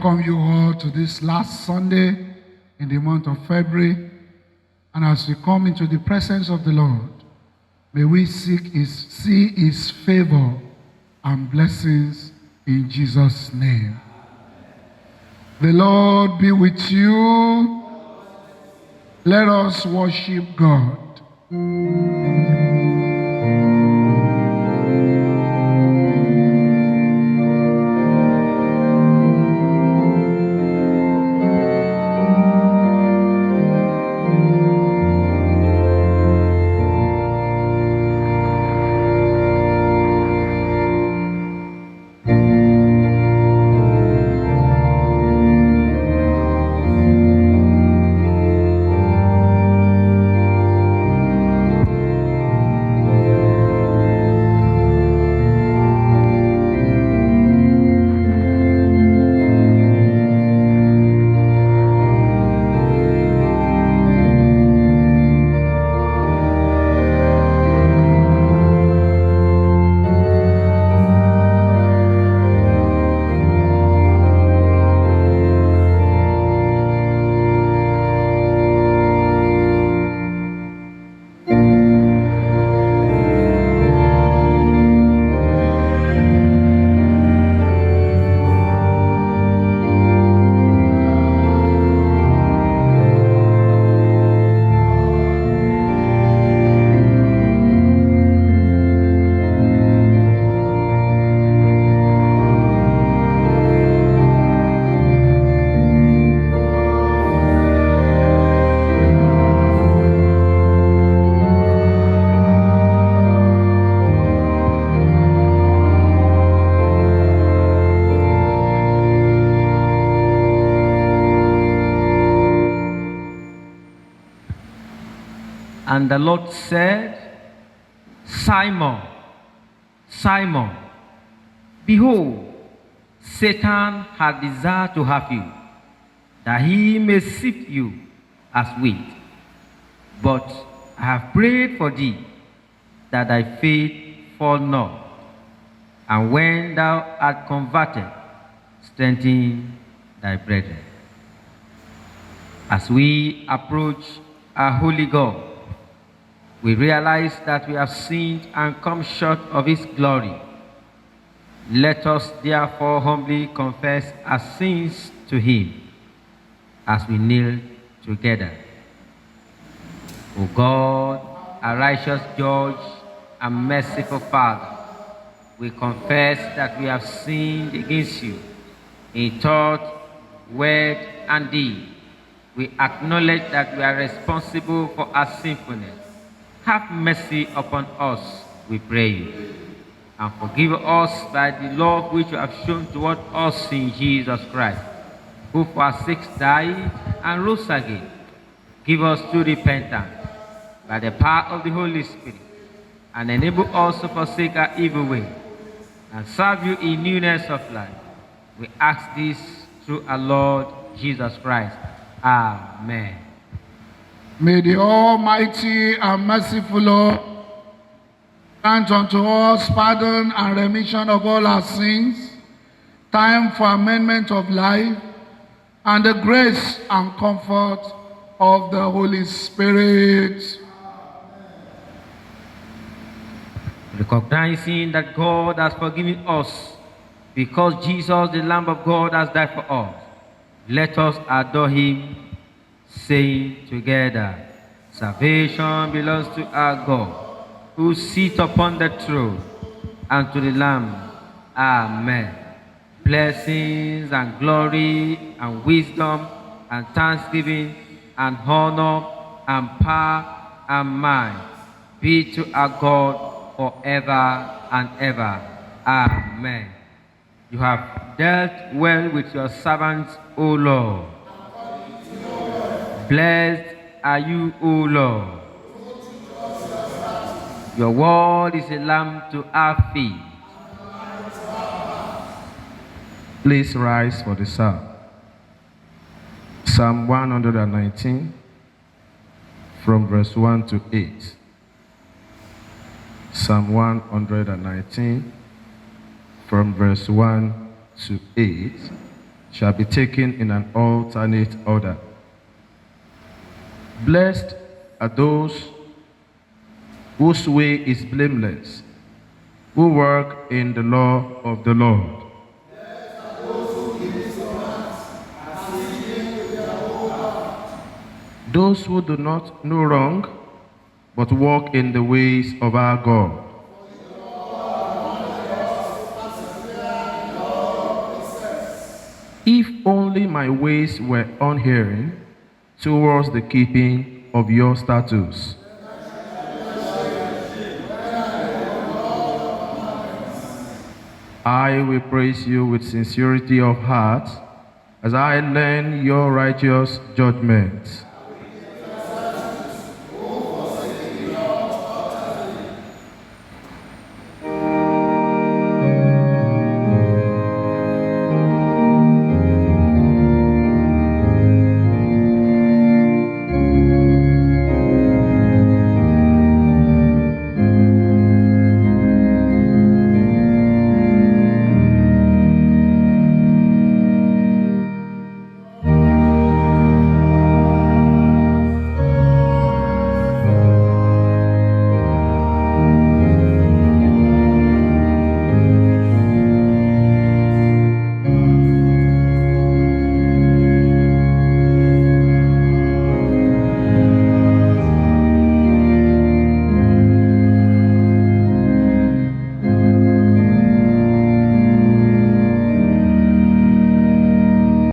welcome you all to this last Sunday in the month of February. And as we come into the presence of the Lord, may we see his favor and blessings in Jesus' name. The Lord be with you. Let us worship God. And the Lord said, Simon, Simon, behold, Satan hath desired to have you, that he may sift you as wheat. But I have prayed for thee, that thy faith fall not. And when thou art converted, strengthen thy brethren. As we approach our holy God, we realize that we have sinned and come short of his glory. Let us therefore humbly confess our sins to him as we kneel together. O God, our righteous judge and merciful Father, we confess that we have sinned against you in thought, word, and deed. We acknowledge that we are responsible for our sinfulness. Have mercy upon us, we pray you, and forgive us by the love which you have shown toward us in Jesus Christ, who for our sakes died and rose again. Give us true repentance by the power of the Holy Spirit, and enable us to forsake our evil way and serve you in newness of life. We ask this through our Lord Jesus Christ. Amen. May the Almighty and merciful Lord grant unto us pardon and remission of all our sins, time for amendment of life, and the grace and comfort of the Holy Spirit. Recognizing that God has forgiven us because Jesus, the Lamb of God, has died for us, let us adore him, saying together, salvation belongs to our God, who sits upon the throne, and to the Lamb. Amen. Blessings and glory and wisdom and thanksgiving and honor and power and might be to our God forever and ever. Amen. You have dealt well with your servants, O Lord. Blessed are you, O Lord. Your word is a lamp to our feet. Please rise for the psalm. Psalm 119, from verse 1 to 8. Psalm 119, from verse 1 to 8. shall be taken in an alternate order. Blessed are those whose way is blameless, who work in the law of the Lord. Those who do not know wrong, but walk in the ways of our God. If only my ways were unhearing towards the keeping of your statutes. I will praise you with sincerity of heart as I learn your righteous judgments.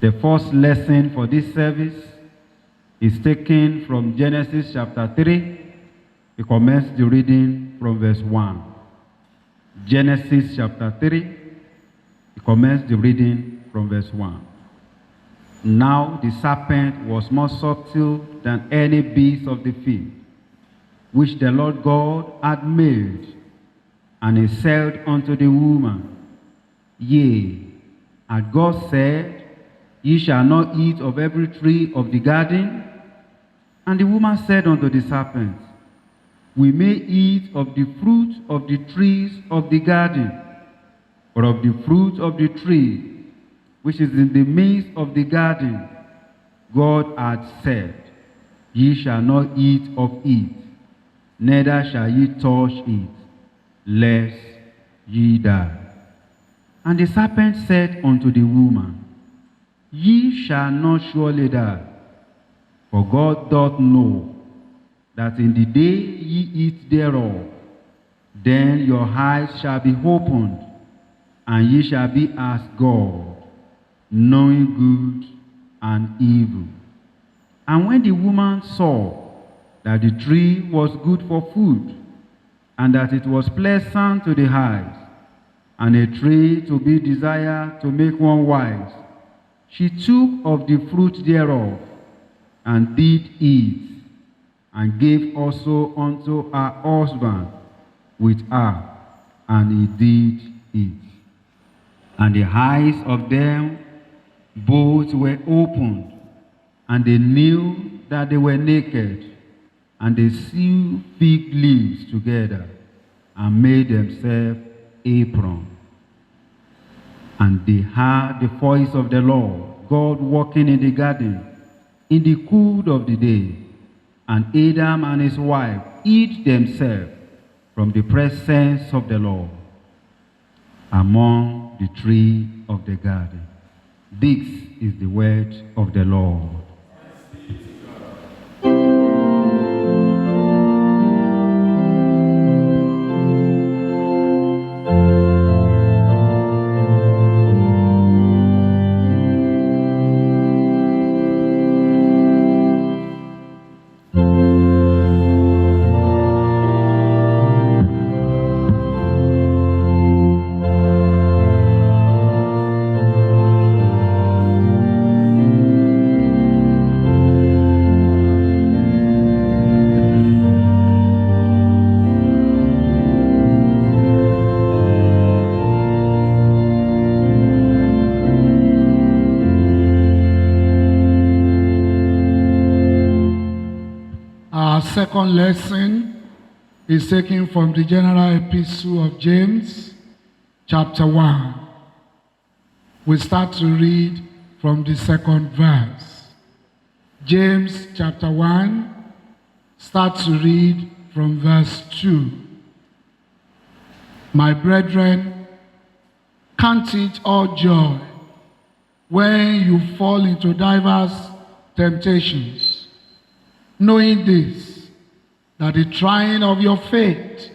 The first lesson for this service is taken from Genesis chapter 3. We commence the reading from verse 1. Genesis chapter 3. We commence the reading from verse 1. Now the serpent was more subtle than any beast of the field, which the Lord God had made, and he said unto the woman, Yea, had God said, Ye shall not eat of every tree of the garden? And the woman said unto the serpent, We may eat of the fruit of the trees of the garden, but of the fruit of the tree which is in the midst of the garden, God hath said, Ye shall not eat of it, neither shall ye touch it, lest ye die. And the serpent said unto the woman, Ye shall not surely die, for God doth know that in the day ye eat thereof, then your eyes shall be opened, and ye shall be as God, knowing good and evil. And when the woman saw that the tree was good for food, and that it was pleasant to the eyes, and a tree to be desired to make one wise, she took of the fruit thereof, and did eat, and gave also unto her husband with her, and he did eat. And the eyes of them both were opened, and they knew that they were naked, and they sewed fig leaves together, and made themselves aprons. And they heard the voice of the Lord God walking in the garden in the cool of the day. And Adam and his wife hid themselves from the presence of the Lord among the trees of the garden. This is the word of the Lord. Our second lesson is taken from the General Epistle of James, chapter 1. We start to read from the second verse. James chapter 1, start to read from verse 2. My brethren, count it all joy when you fall into diverse temptations, knowing this, that the trying of your faith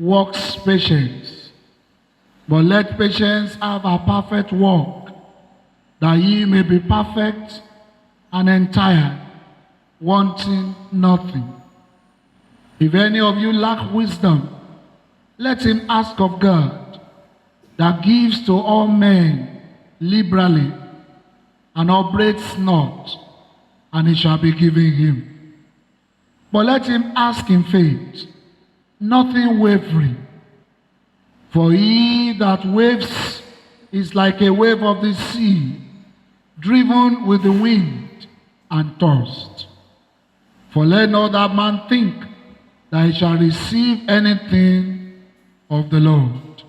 works patience. But let patience have a perfect work, that ye may be perfect and entire, wanting nothing. If any of you lack wisdom, let him ask of God, that gives to all men liberally, and upbraids not, and it shall be given him. But let him ask in faith, nothing wavering. For he that waves is like a wave of the sea, driven with the wind and tossed. For let not that man think that he shall receive anything of the Lord.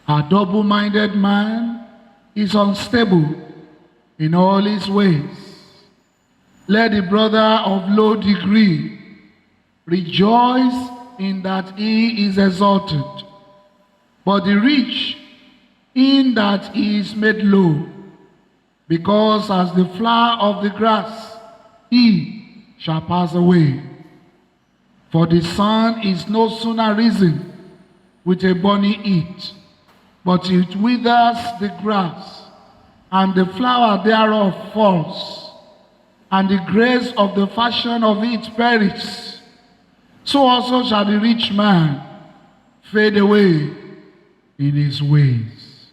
A double-minded man is unstable in all his ways. Let the brother of low degree rejoice in that he is exalted, but the rich in that he is made low, because as the flower of the grass he shall pass away. For the sun is no sooner risen with a burning heat, but it withers the grass, and the flower thereof falls, and the grace of the fashion of it perishes. So also shall the rich man fade away in his ways.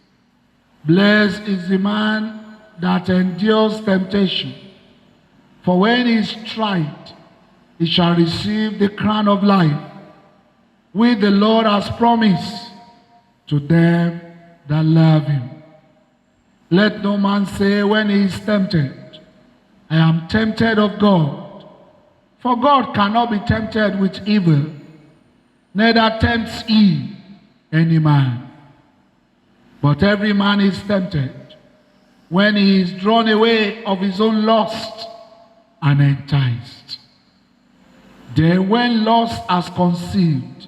Blessed is the man that endures temptation, for when he is tried, he shall receive the crown of life, which the Lord has promised to them that love him. Let no man say when he is tempted, I am tempted of God. For God cannot be tempted with evil, neither tempts he any man. But every man is tempted when he is drawn away of his own lust and enticed. Then when lust has conceived,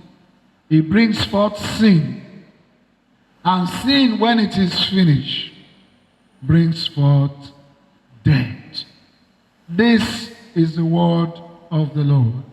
it brings forth sin. And sin, when it is finished, brings forth death. This is the word of the Lord.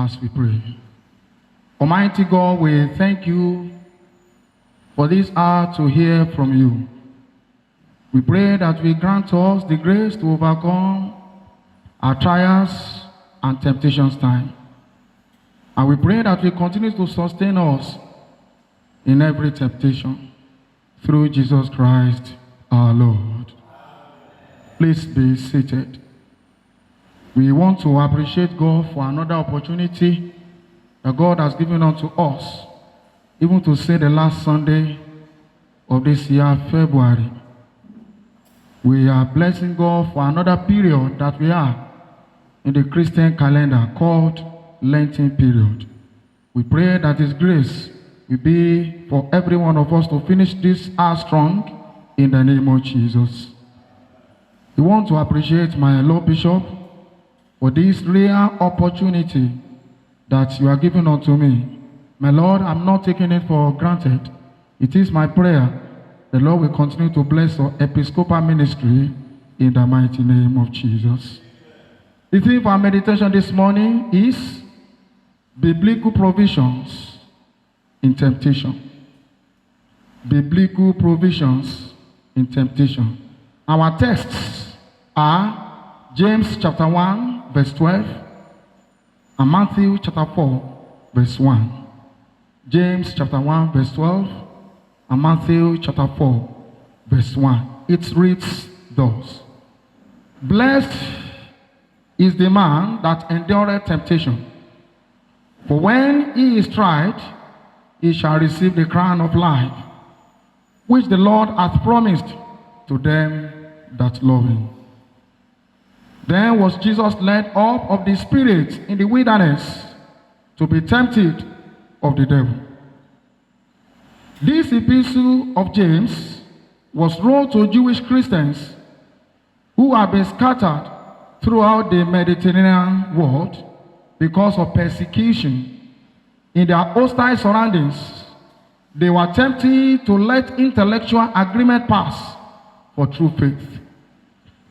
as we pray. Almighty God, we thank you for this hour to hear from you. We pray that we grant us the grace to overcome our trials and temptations time. And we pray that we continue to sustain us in every temptation through Jesus Christ our Lord. Please be seated. We want to appreciate God for another opportunity that God has given unto us, even to say the last Sunday of this year, February. We are blessing God for another period that we are in the Christian calendar called Lenten period. We pray that His grace will be for every one of us to finish this hour strong in the name of Jesus. We want to appreciate my Lord Bishop for this rare opportunity that you are giving unto me. My Lord, I'm not taking it for granted. It is my prayer the Lord will continue to bless our Episcopal ministry in the mighty name of Jesus. The theme for our meditation this morning is biblical provisions in temptation. Biblical provisions in temptation. Our texts are James chapter 1 verse 12 and Matthew chapter 4 verse 1. James chapter 1 verse 12 and Matthew chapter 4 verse 1. It reads thus: Blessed is the man that endureth temptation, for when he is tried, he shall receive the crown of life, which the Lord hath promised to them that love him. Then was Jesus led up of the Spirit in the wilderness to be tempted of the devil. This epistle of James was wrote to Jewish Christians who have been scattered throughout the Mediterranean world because of persecution. In their hostile surroundings, they were tempted to let intellectual agreement pass for true faith.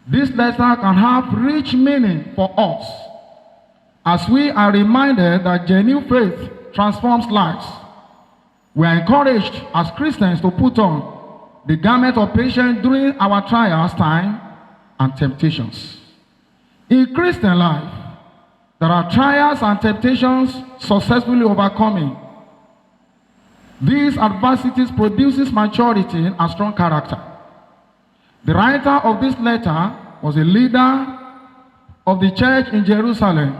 This letter can have rich meaning for us as we are reminded that genuine faith transforms lives. We are encouraged as Christians to put on the garment of patience during our trials time and temptations. In Christian life, there are trials and temptations successfully overcoming. These adversities produces maturity and strong character. The writer of this letter was a leader of the church in Jerusalem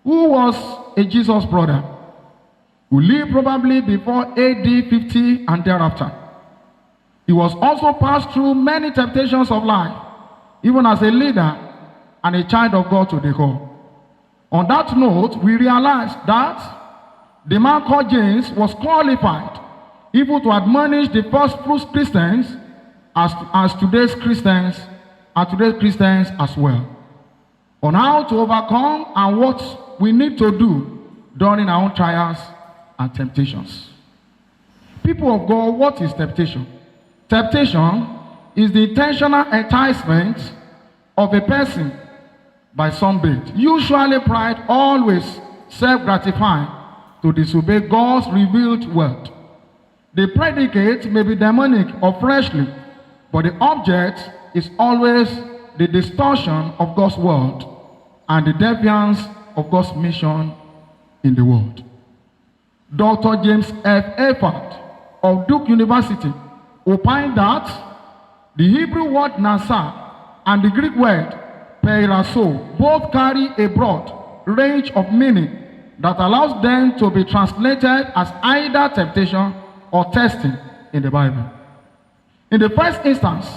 who was a Jesus brother, who lived probably before AD 50 and thereafter. He was also passed through many temptations of life, even as a leader and a child of God to the core. On that note, we realize that the man called James was qualified even to admonish the first fruit Christians as today's Christians as well, on how to overcome and what we need to do during our own trials and temptations. People of God, what is temptation? Temptation is the intentional enticement of a person by some bait, usually pride, always self-gratifying, to disobey God's revealed word. The predicate may be demonic or fleshly, but the object is always the distortion of God's word and the defiance of God's mission in the world. Dr. James F. Efford of Duke University opined that the Hebrew word nasa and the Greek word peiraso both carry a broad range of meaning that allows them to be translated as either temptation or testing in the Bible. In the first instance,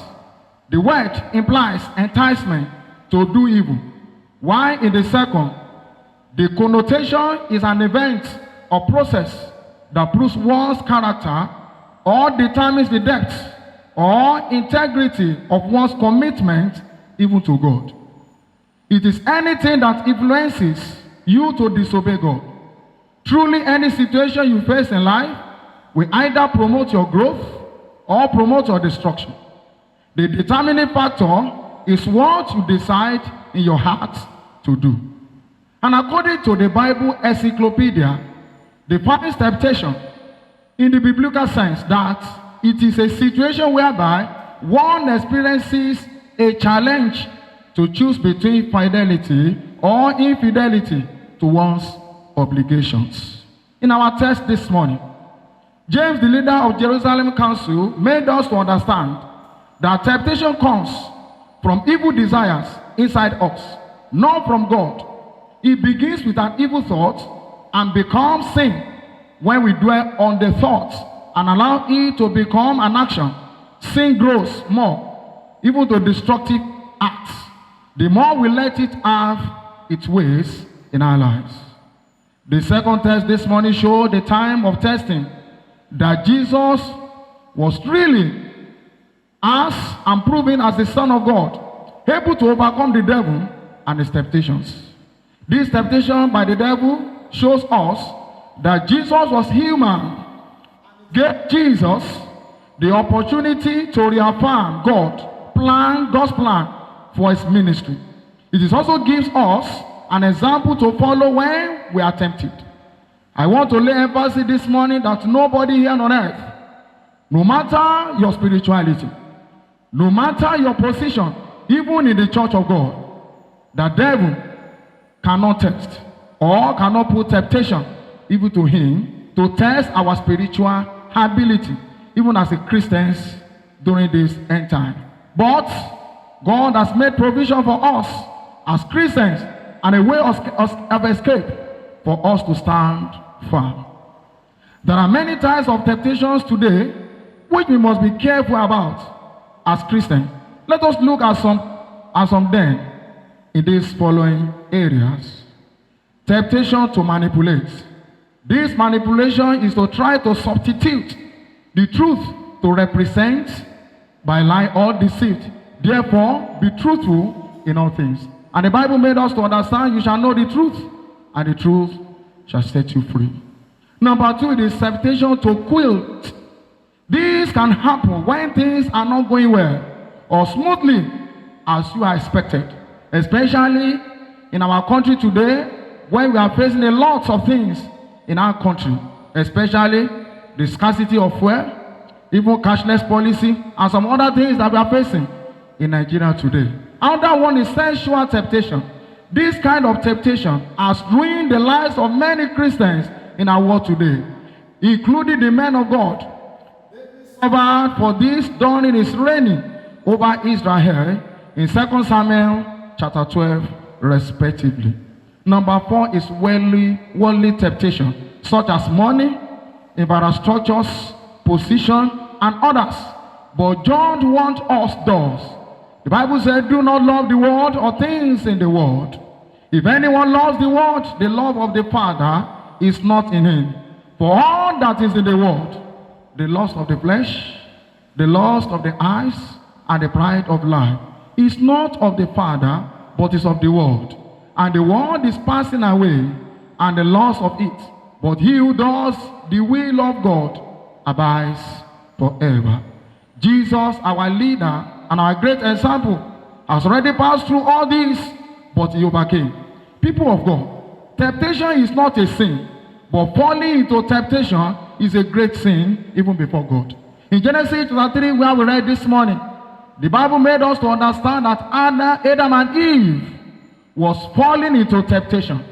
the word implies enticement to do evil, while in the second, the connotation is an event or process that proves one's character or determines the depth or integrity of one's commitment even to God. It is anything that influences you to disobey God. Truly, any situation you face in life will either promote your growth or promote your destruction. The determining factor is what you decide in your heart to do. And according to the Bible Encyclopedia, the first temptation in the biblical sense that it is a situation whereby one experiences a challenge to choose between fidelity or infidelity to one's obligations. In our text this morning, James, the leader of Jerusalem Council, made us to understand that temptation comes from evil desires inside us, not from God. It begins with an evil thought and becomes sin when we dwell on the thought and allow it to become an action. Sin grows more, even to destructive acts, the more we let it have its ways in our lives. The second test this morning showed the time of testing that Jesus was really asked and proven as the Son of God, able to overcome the devil and his temptations. This temptation by the devil shows us that Jesus was human, gave Jesus the opportunity to reaffirm God's plan for his ministry. It also gives us an example to follow when we are tempted. I want to lay emphasis this morning that nobody here on earth, no matter your spirituality, no matter your position, even in the church of God, the devil cannot test or cannot put temptation even to him to test our spiritual ability, even as a Christians during this end time. But God has made provision for us as Christians and a way of escape for us to stand firm. There are many types of temptations today which we must be careful about as Christians. Let us look at some then in these following areas. Temptation to manipulate. This manipulation is to try to substitute the truth to represent by lie or deceit. Therefore, be truthful in all things. And the Bible made us to understand, you shall know the truth, and the truth shall set you free. Number two, it is temptation to quilt. This can happen when things are not going well or smoothly as you are expected, especially in our country today, when we are facing a lot of things in our country, especially the scarcity of fuel, even cashless policy, and some other things that we are facing in Nigeria today. Another one is sensual temptation. This kind of temptation has ruined the lives of many Christians in our world today, including the men of God. They suffered for this during his reign over Israel in 2 Samuel chapter 12, respectively. Number four is worldly temptation, such as money, infrastructures, position, and others. But John wants us thus. The Bible said, do not love the world or things in the world. If anyone loves the world, the love of the Father is not in him. For all that is in the world, the lust of the flesh, the lust of the eyes, and the pride of life, is not of the Father, but is of the world. And the world is passing away, and the lust of it. But he who does the will of God abides forever. Jesus, our leader and our great example, has already passed through all this, but he overcame. People of God, temptation is not a sin, but falling into temptation is a great sin even before God. In Genesis chapter 3, where we read this morning, the Bible made us to understand that Adam and Eve was falling into temptation,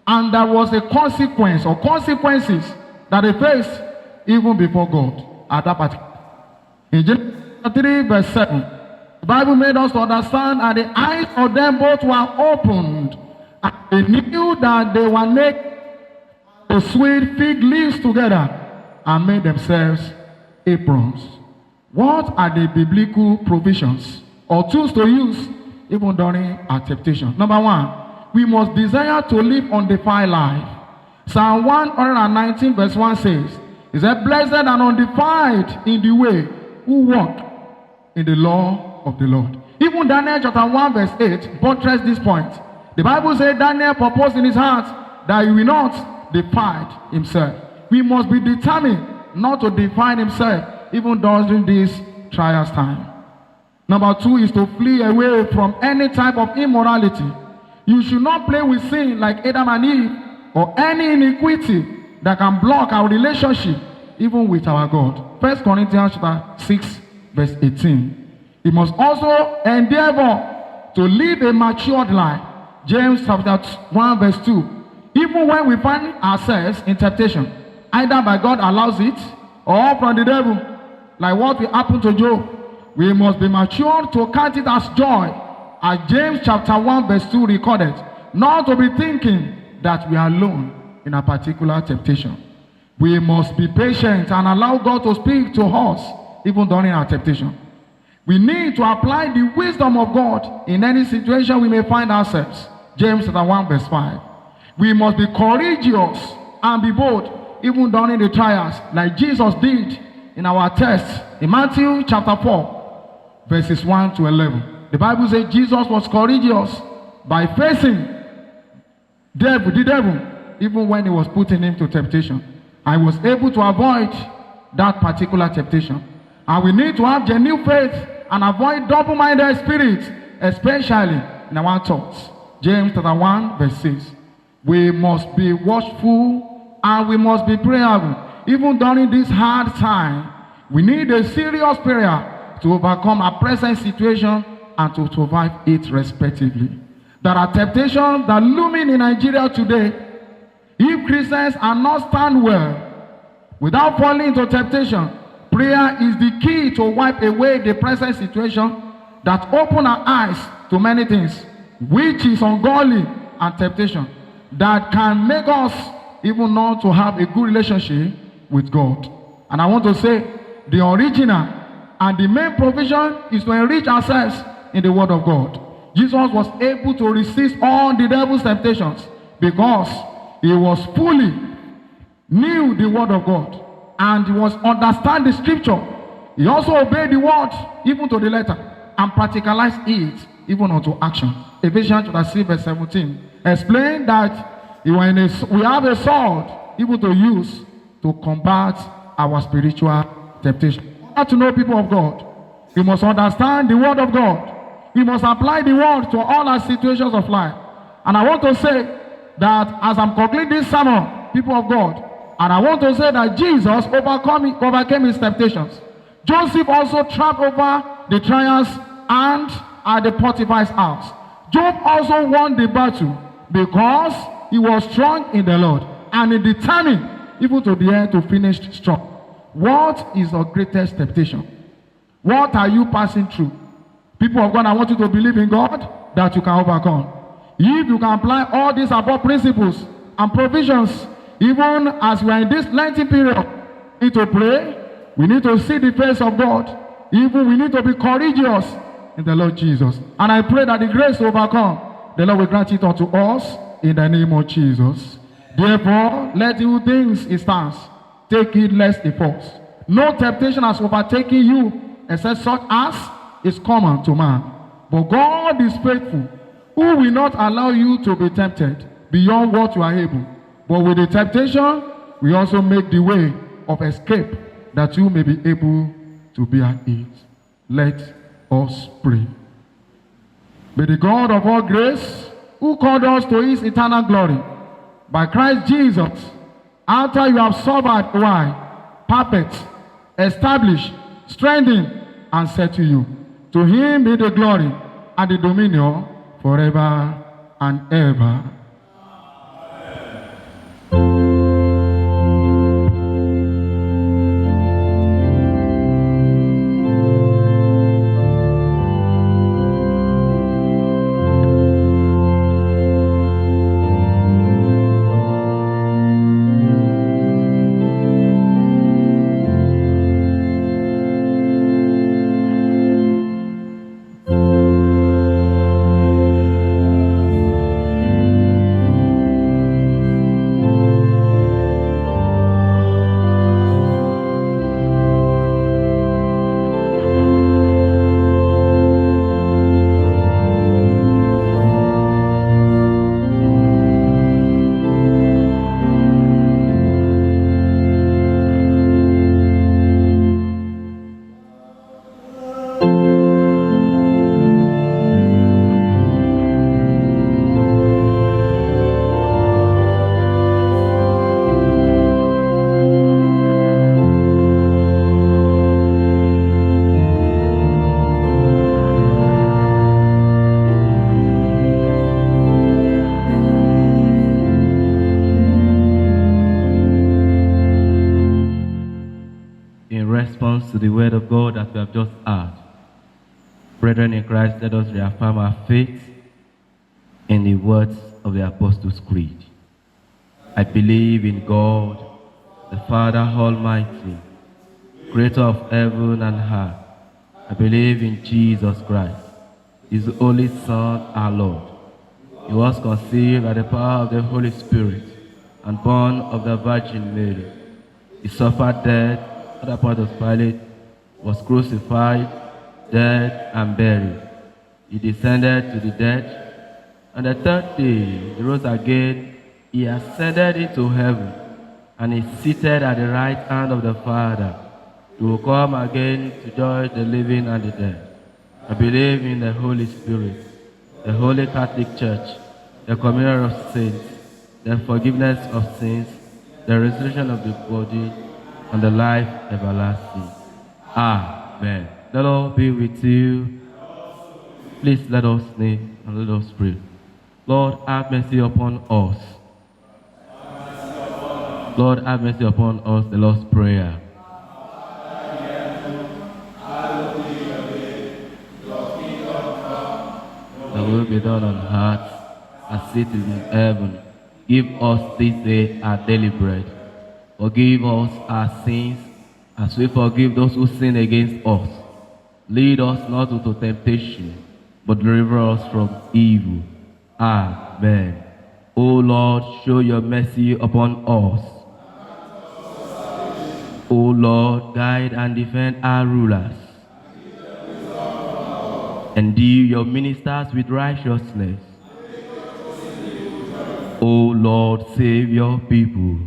and there was a consequence or consequences that they faced even before God at that particular. In Genesis 3 verse 7, the Bible made us to understand that the eyes of them both were opened, and they knew that they were naked. They sewed fig leaves together and made themselves aprons. What are the biblical provisions or tools to use even during our temptation? Number one, we must desire to live undefiled life. Psalm 119 verse 1 says, "He said, blessed and undefiled in the way who walk in the law of the Lord." Even Daniel chapter 1 verse 8 buttress this point. The Bible says Daniel purposed in his heart that he will not defile himself. We must be determined not to defile himself even during this trials time. Number two is to flee away from any type of immorality. You should not play with sin like Adam and Eve or any iniquity that can block our relationship even with our God. 1 Corinthians chapter 6 verse 18. We must also endeavor to live a matured life. James chapter 1 verse 2. Even when we find ourselves in temptation, either by God allows it or from the devil, like what will happen to Job, we must be mature to count it as joy, as James chapter 1 verse 2 recorded, not to be thinking that we are alone in a particular temptation. We must be patient and allow God to speak to us even during our temptation. We need to apply the wisdom of God in any situation we may find ourselves. James chapter 1 verse 5. We must be courageous and be bold even during the trials, like Jesus did in our text in Matthew chapter 4 verses 1 to 11. The Bible says Jesus was courageous by facing the devil even when he was putting him to temptation. I was able to avoid that particular temptation. And we need to have genuine faith and avoid double-minded spirits, especially in our thoughts. James chapter 1 verse 6. We must be watchful and we must be prayerful. Even during this hard time, we need a serious prayer to overcome our present situation and to survive it respectively. There are temptations that looming in Nigeria today. If Christians are not stand well without falling into temptation, prayer is the key to wipe away the present situation that open our eyes to many things, which is ungodly and temptation, that can make us even not to have a good relationship with God. And I want to say, the original and the main provision is to enrich ourselves in the Word of God. Jesus was able to resist all the devil's temptations because he was fully knew the Word of God and he was understand the Scripture. He also obeyed the Word even to the letter and practicalized it even unto action. Ephesians chapter 6 verse 17 explain that we have a sword even to use to combat our spiritual temptation. We have to know people of God. We must understand the Word of God. We must apply the Word to all our situations of life. And I want to say that as I'm concluding this sermon, people of God, and I want to say that Jesus overcame his temptations. Joseph also triumphed over the trials and at the Potiphar's house. Job also won the battle because he was strong in the Lord and he determined even to the end to finish strong. What is the greatest temptation? What are you passing through? People of God, I want you to believe in God that you can overcome. If you can apply all these above principles and provisions, even as we are in this Lenten period, we need to pray, we need to see the face of God, even we need to be courageous in the Lord Jesus. And I pray that the grace to overcome, the Lord will grant it unto us in the name of Jesus. Therefore, let you things it stands. Take it lest it falls. No temptation has overtaken you except such as is common to man. But God is faithful, who will not allow you to be tempted beyond what you are able. But with the temptation, we also make the way of escape that you may be able to be at ease. Let us pray. May the God of all grace, who called us to his eternal glory, by Christ Jesus, after you have suffered a while, perfect, establish, strengthen, and settle you. To him be the glory and the dominion forever and ever. response to the word of God that we have just heard. Brethren in Christ, let us reaffirm our faith in the words of the Apostles' Creed. I believe in God, the Father Almighty, creator of heaven and earth. I believe in Jesus Christ, his only Son, our Lord. He was conceived by the power of the Holy Spirit and born of the Virgin Mary. He suffered death at the point of Pilate, was crucified, dead, and buried. He descended to the dead, and the third day he rose again. He ascended into heaven, and is seated at the right hand of the Father, to come again to judge the living and the dead. I believe in the Holy Spirit, the Holy Catholic Church, the communion of saints, the forgiveness of sins, the resurrection of the body, and the life everlasting. Amen. The Lord be with you. Please let us kneel and let us pray. Lord, have mercy upon us. Lord, have mercy upon us, the Lord's Prayer. The will be done on earth as it is in heaven. Give us this day our daily bread. Forgive us our sins as we forgive those who sin against us. Lead us not into temptation, but deliver us from evil. Amen. O Lord, show your mercy upon us. O Lord, guide and defend our rulers. Endue your ministers with righteousness. O Lord, save your people.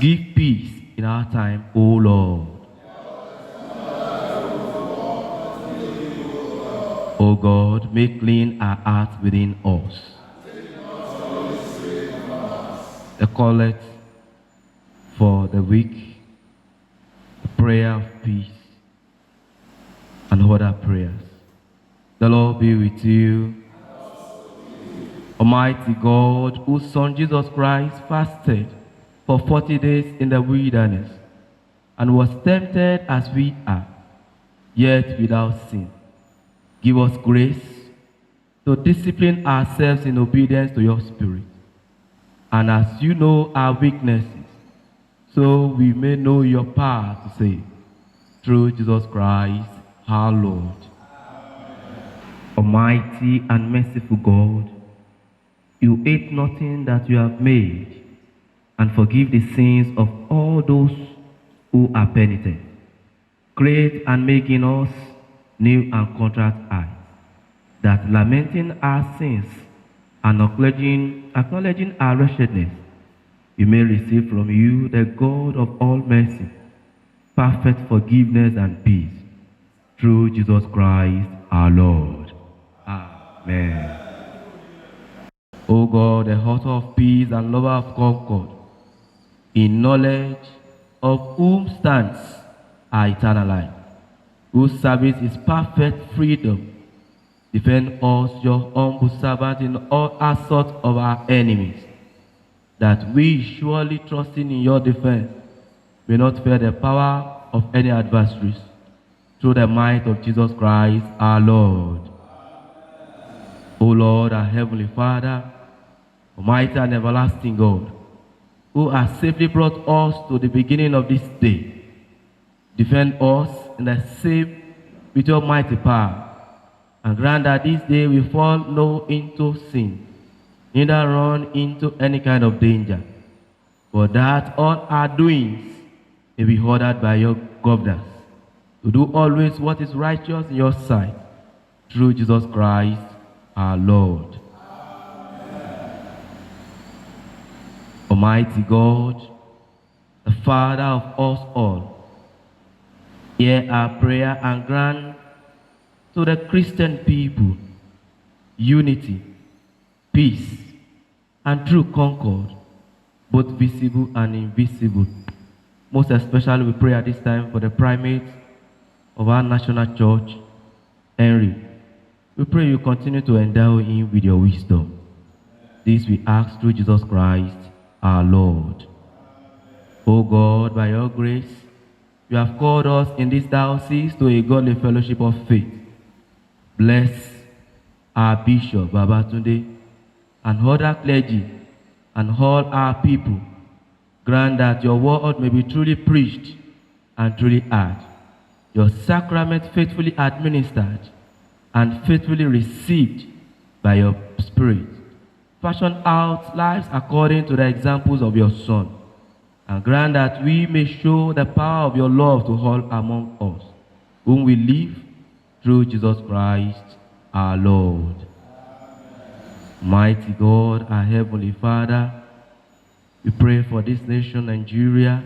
Give peace in our time, O Lord. O God, make clean our hearts within us. The collect for the week, the prayer of peace, and other prayers. The Lord be with you. Almighty God, whose Son Jesus Christ fasted for 40 days in the wilderness and was tempted as we are, yet without sin, give us grace to discipline ourselves in obedience to your Spirit. And as you know our weaknesses, so we may know your power to save. Through Jesus Christ, our Lord. Almighty and merciful God, you hate nothing that you have made, and forgive the sins of all those who are penitent. Create and make in us new and contrite eyes, that lamenting our sins and acknowledging our wretchedness, we may receive from you, the God of all mercy, perfect forgiveness and peace. Through Jesus Christ our Lord. Amen. O God, the author of peace and lover of concord, in knowledge of whom stands our eternal life, whose service is perfect freedom, defend us, your humble servant, in all assaults of our enemies, that we, surely trusting in your defense, may not fear the power of any adversaries, through the might of Jesus Christ our Lord. O Lord, our heavenly Father, almighty and everlasting God, who has safely brought us to the beginning of this day, defend us in the same with your mighty power, and grant that this day we fall no into sin, neither run into any kind of danger, but that all our doings may be ordered by your governance, to do always what is righteous in your sight, through Jesus Christ our Lord. Almighty God, the Father of us all, hear our prayer and grant to the Christian people unity, peace, and true concord, both visible and invisible. Most especially we pray at this time for the primate of our national church, Henry. We pray you continue to endow him with your wisdom. This we ask through Jesus Christ our Lord. O God, by your grace, you have called us in this diocese to a godly fellowship of faith. Bless our Bishop Babatunde and other clergy and all our people. Grant that your word may be truly preached and truly heard, your sacrament faithfully administered and faithfully received by your Spirit. Fashion out lives according to the examples of your Son, and grant that we may show the power of your love to all among us, whom we live through Jesus Christ our Lord. Mighty God, our Heavenly Father, we pray for this nation, Nigeria,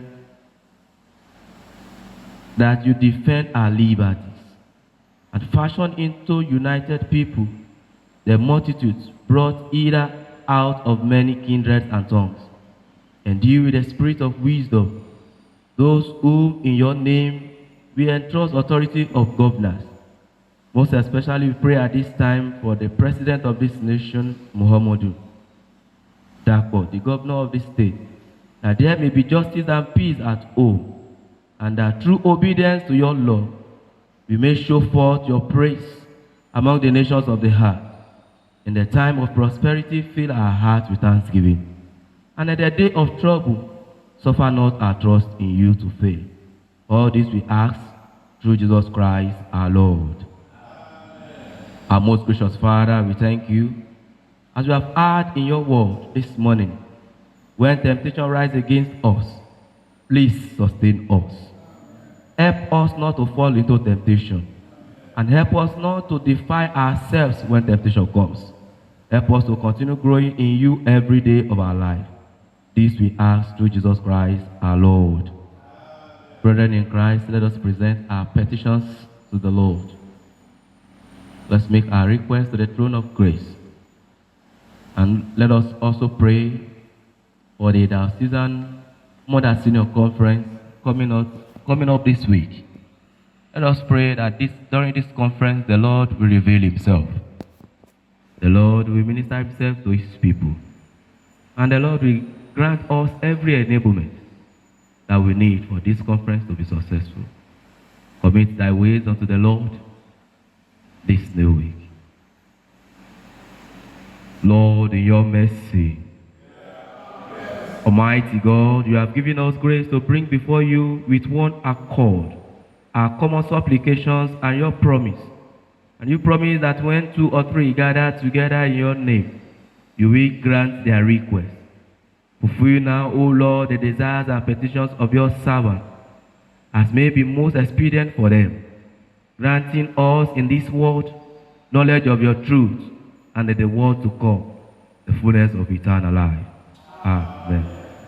that you defend our liberties and fashion into united people the multitudes brought either out of many kindreds and tongues. Endue with the spirit of wisdom those whom in your name we entrust authority of governors. Most especially, we pray at this time for the president of this nation, Muhammadu Dako, the governor of this state, that there may be justice and peace at home, and that through obedience to your law, we may show forth your praise among the nations of the earth. In the time of prosperity, fill our hearts with thanksgiving, and in the day of trouble, suffer not our trust in you to fail. All this we ask through Jesus Christ our Lord. Our most gracious Father, we thank you, as we have heard in your word this morning, when temptation rises against us, please sustain us. Help us not to fall into temptation, and help us not to defy ourselves when temptation comes. Help us to continue growing in you every day of our life. This we ask through Jesus Christ our Lord. Brethren in Christ, let us present our petitions to the Lord. Let's make our request to the throne of grace. And let us also pray for the Diocesan Mother Senior Conference coming up this week. Let us pray that during this conference, the Lord will reveal himself. The Lord will minister himself to his people. And the Lord will grant us every enablement that we need for this conference to be successful. Commit thy ways unto the Lord this new week. Lord, in your mercy, Almighty God, you have given us grace to bring before you with one accord our common supplications and your promise. And you promise that when 2 or 3 gather together in your name, you will grant their request. Fulfill now, O Lord, the desires and petitions of your servant, as may be most expedient for them, granting us in this world knowledge of your truth, and in the world to come, the fullness of eternal life. Amen.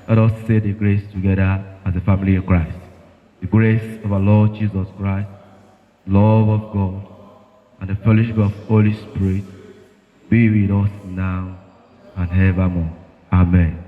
Let us say the grace together as a family of Christ. The grace of our Lord Jesus Christ, love of God, and the fellowship of Holy Spirit be with us now and evermore. Amen.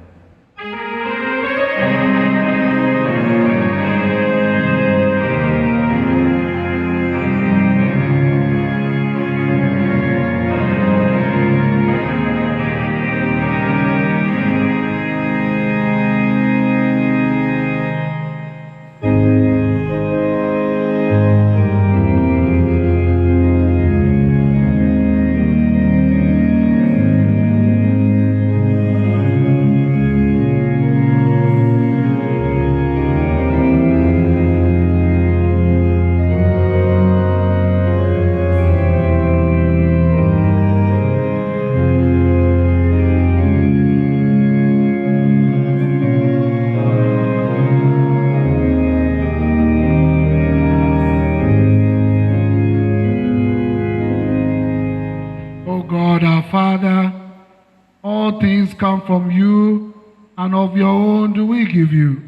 Come from you, and of your own do we give you.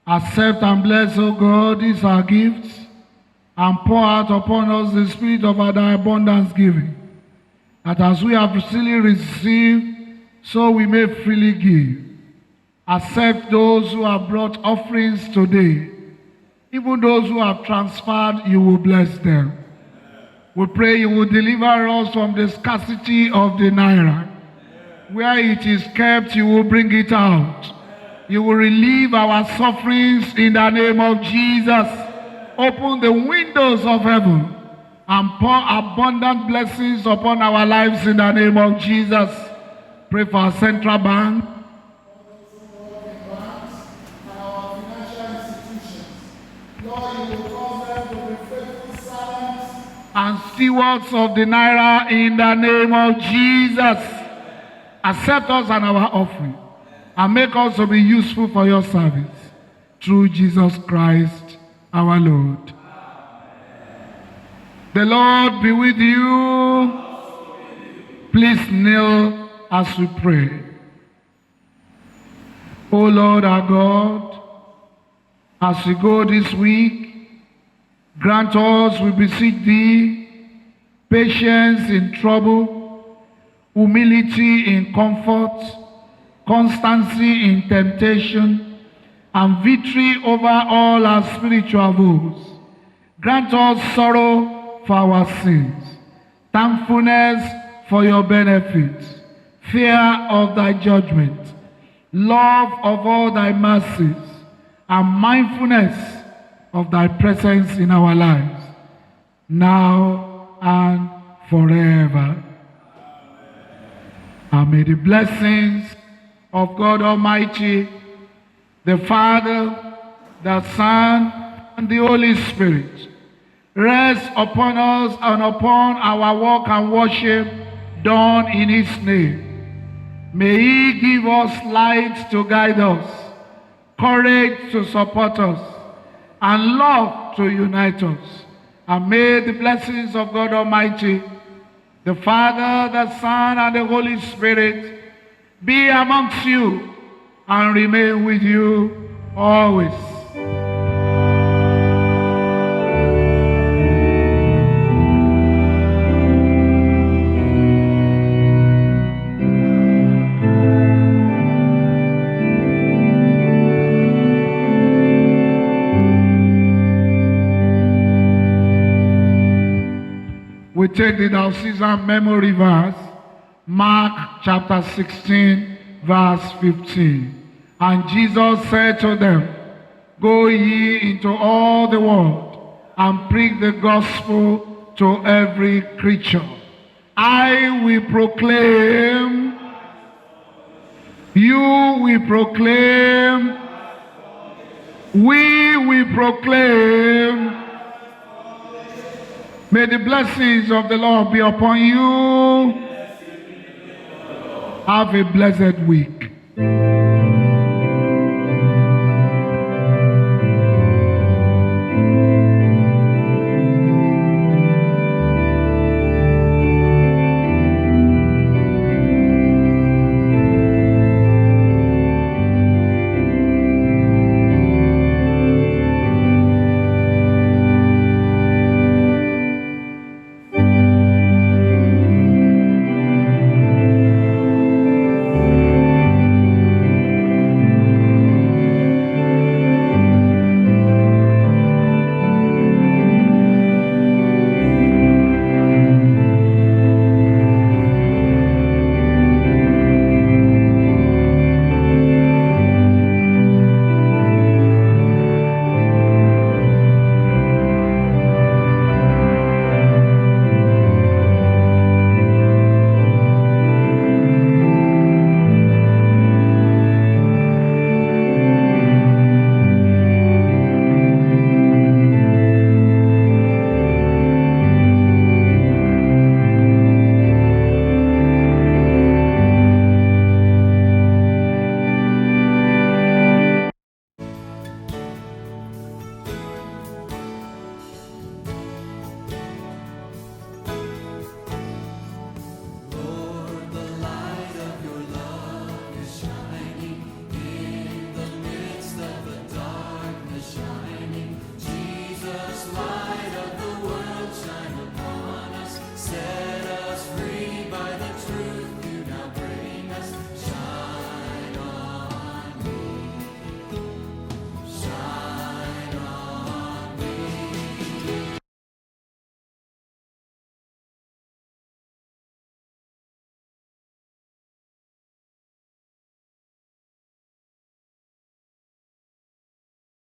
Accept and bless, O God, these our gifts, and pour out upon us the spirit of thy abundance giving, that as we have freely received, so we may freely give. Accept those who have brought offerings today. Even those who have transferred, you will bless them. We pray you will deliver us from the scarcity of the naira. Where it is kept, you will bring it out. You will relieve our sufferings in the name of Jesus. Open the windows of heaven and pour abundant blessings upon our lives in the name of Jesus. Pray for our central bank, and stewards of the Naira in the name of Jesus. Accept us and our offering, and make us to be useful for your service. Through Jesus Christ, our Lord. The Lord be with you. Please kneel as we pray. O Lord our God, as we go this week, grant us, we beseech thee, patience in trouble, humility in comfort, constancy in temptation, and victory over all our spiritual woes. Grant us sorrow for our sins, thankfulness for your benefits, fear of thy judgment, love of all thy mercies, and mindfulness of thy presence in our lives, now and forever. And may the blessings of God Almighty, the Father, the Son, and the Holy Spirit rest upon us and upon our work and worship done in his name. May he give us light to guide us, courage to support us, and love to unite us. And may the blessings of God Almighty, the Father, the Son, and the Holy Spirit be amongst you and remain with you always. We take the Diocesan memory verse, Mark chapter 16, verse 15. And Jesus said to them, Go ye into all the world and preach the gospel to every creature. I will proclaim, you will proclaim, we will proclaim. May the blessings of the Lord be upon you. Have a blessed week.